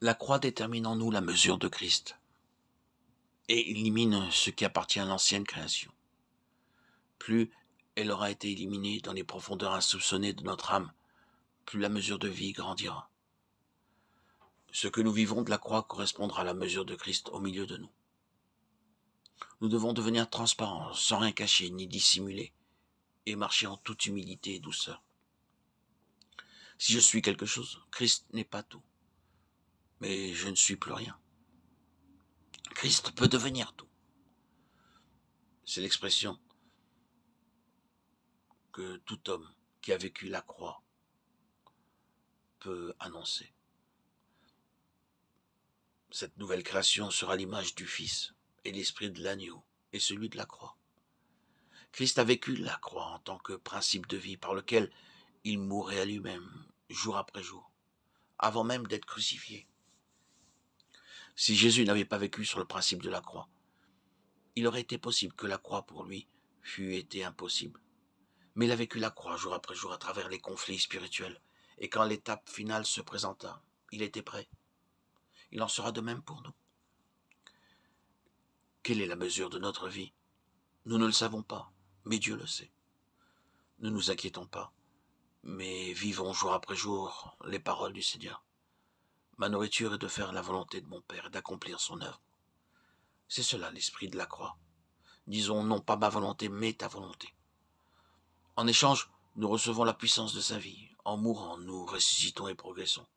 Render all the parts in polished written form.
La croix détermine en nous la mesure de Christ et élimine ce qui appartient à l'ancienne création. Plus elle aura été éliminée dans les profondeurs insoupçonnées de notre âme, plus la mesure de vie grandira. Ce que nous vivons de la croix correspondra à la mesure de Christ au milieu de nous. Nous devons devenir transparents, sans rien cacher ni dissimuler, et marcher en toute humilité et douceur. Si je suis quelque chose, Christ n'est pas tout, mais je ne suis plus rien. Christ peut devenir tout. C'est l'expression que tout homme qui a vécu la croix peut annoncer. Cette nouvelle création sera l'image du Fils et l'esprit de l'agneau et celui de la croix. Christ a vécu la croix en tant que principe de vie par lequel il mourait à lui-même, jour après jour, avant même d'être crucifié. Si Jésus n'avait pas vécu sur le principe de la croix, il aurait été possible que la croix pour lui fût été impossible. Mais il a vécu la croix jour après jour à travers les conflits spirituels, et quand l'étape finale se présenta, il était prêt. Il en sera de même pour nous. Quelle est la mesure de notre vie? Nous ne le savons pas, mais Dieu le sait. Ne nous inquiétons pas, mais vivons jour après jour les paroles du Seigneur. Ma nourriture est de faire la volonté de mon Père et d'accomplir son œuvre. C'est cela l'esprit de la croix. Disons non pas ma volonté, mais ta volonté. En échange, nous recevons la puissance de sa vie. En mourant, nous ressuscitons et progressons.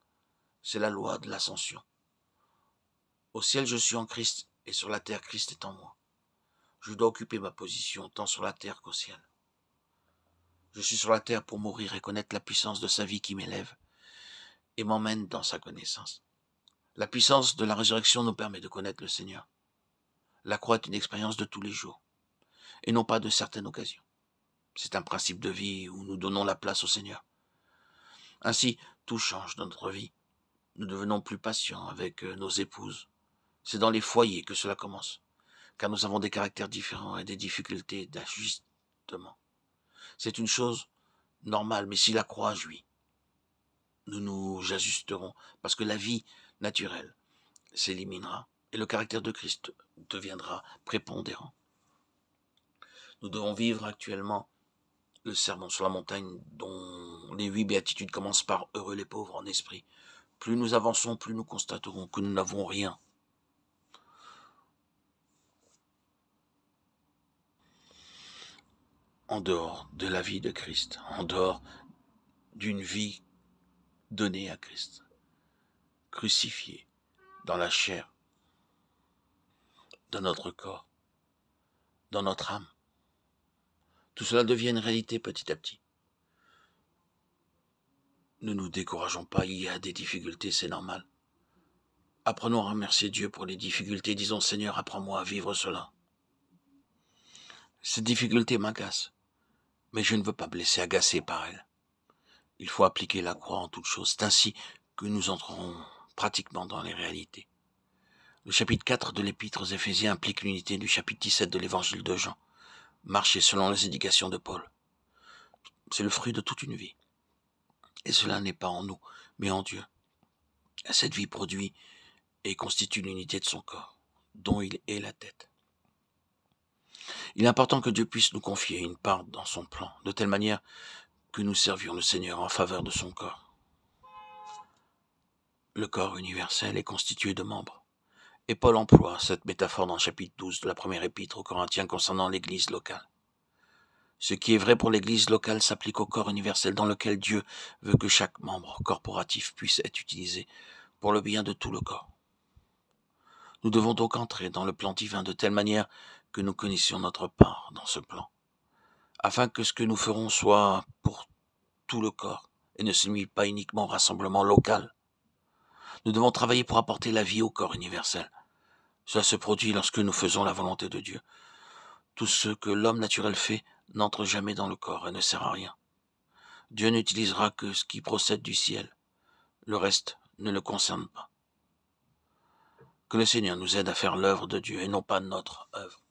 C'est la loi de l'ascension. Au ciel, je suis en Christ, et sur la terre, Christ est en moi. Je dois occuper ma position tant sur la terre qu'au ciel. Je suis sur la terre pour mourir et connaître la puissance de sa vie qui m'élève et m'emmène dans sa connaissance. La puissance de la résurrection nous permet de connaître le Seigneur. La croix est une expérience de tous les jours, et non pas de certaines occasions. C'est un principe de vie où nous donnons la place au Seigneur. Ainsi, tout change dans notre vie. Nous devenons plus patients avec nos épouses. C'est dans les foyers que cela commence, car nous avons des caractères différents et des difficultés d'ajustement. C'est une chose normale, mais si la croix jouit, nous nous ajusterons, parce que la vie naturelle s'éliminera et le caractère de Christ deviendra prépondérant. Nous devons vivre actuellement le sermon sur la montagne dont les 8 béatitudes commencent par « Heureux les pauvres en esprit ». Plus nous avançons, plus nous constaterons que nous n'avons rien. En dehors de la vie de Christ, en dehors d'une vie donnée à Christ, crucifié dans la chair, dans notre corps, dans notre âme. Tout cela devient une réalité petit à petit. Ne nous décourageons pas, il y a des difficultés, c'est normal. Apprenons à remercier Dieu pour les difficultés. Disons, Seigneur, apprends-moi à vivre cela. Ces difficultés m'agacent, mais je ne veux pas me laisser agacer par elles. Il faut appliquer la croix en toutes choses. C'est ainsi que nous entrerons pratiquement dans les réalités. Le chapitre 4 de l'Épître aux Éphésiens implique l'unité du chapitre 17 de l'Évangile de Jean. Marcher selon les indications de Paul. C'est le fruit de toute une vie. Et cela n'est pas en nous, mais en Dieu. Cette vie produit et constitue l'unité de son corps, dont il est la tête. Il est important que Dieu puisse nous confier une part dans son plan, de telle manière que nous servions le Seigneur en faveur de son corps. Le corps universel est constitué de membres. Et Paul emploie cette métaphore dans le chapitre 12 de la première épître aux Corinthiens concernant l'église locale. Ce qui est vrai pour l'église locale s'applique au corps universel dans lequel Dieu veut que chaque membre corporatif puisse être utilisé pour le bien de tout le corps. Nous devons donc entrer dans le plan divin de telle manière que nous connaissions notre part dans ce plan, afin que ce que nous ferons soit pour tout le corps et ne se limite pas uniquement au rassemblement local. Nous devons travailler pour apporter la vie au corps universel. Cela se produit lorsque nous faisons la volonté de Dieu. Tout ce que l'homme naturel fait n'entre jamais dans le corps et ne sert à rien. Dieu n'utilisera que ce qui procède du ciel. Le reste ne le concerne pas. Que le Seigneur nous aide à faire l'œuvre de Dieu et non pas notre œuvre.